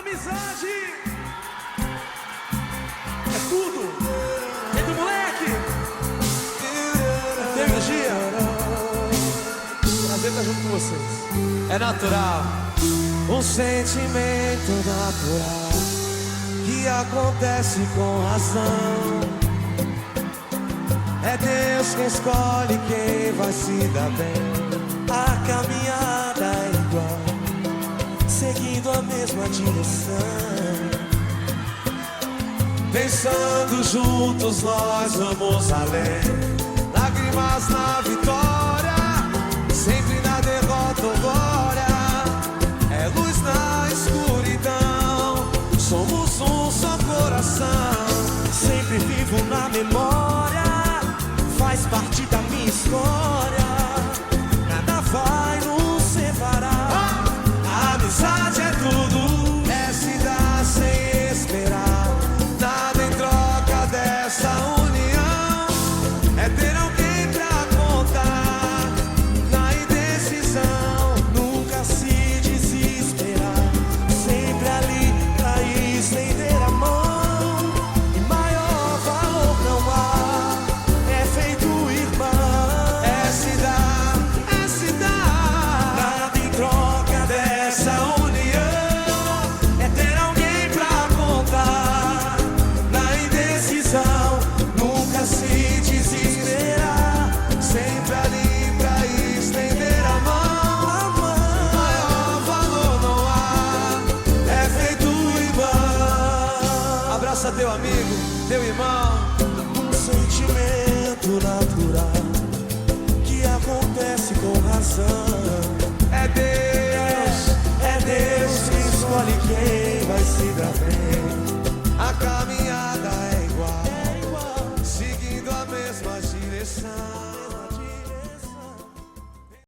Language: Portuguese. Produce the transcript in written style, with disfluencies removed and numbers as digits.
Amizade é tudo. Vem do moleque. Tem energia. Prazer estar junto com vocês. É natural. Um sentimento natural que acontece com razão. É Deus quem escolhe quem vai se dar bem. A caminhada é igual, seguindo a mesma direção. Pensando juntos nós vamos além. Lágrimas na vitória, sempre na derrota ou glória. É luz na escuridão, somos um só coração. Sempre vivo na memória, faz parte da minha história. Nada vai nos separar. A amizade é tudo, é se dar sem esperar. Nada em troca dessa união, é ter alguém pra contar. Na indecisão, nunca se desesperar. Sempre ali pra estender a mão. E maior valor não há, é feito irmão. É se dar, é se dar. Nada em troca dessa união, é ter alguém pra contar. Na indecisão, nunca se desesperar. Sempre ali pra estender a mão. Maior valor não há, é feito irmão. Abraça teu amigo, teu irmão. Um sentimento natural que acontece com razão. É Deus que escolhe quem vai se dar bem. A caminhada é igual, seguindo a mesma direção.